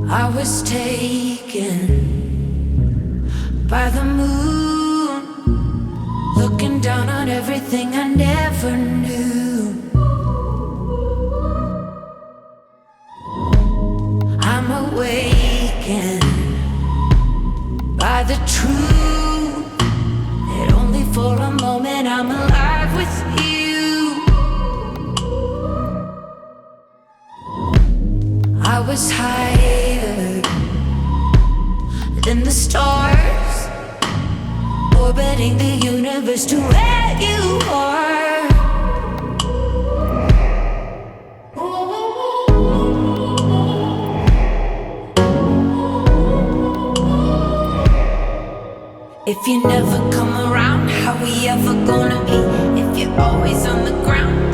I was taken by the moon, looking down on everything I never knew. I'm awakened by the truth that only for a moment I'm alive with you. I was higher than the stars, orbiting the universe to where you are. If you never come around, how we ever gonna be? If you're always on the ground,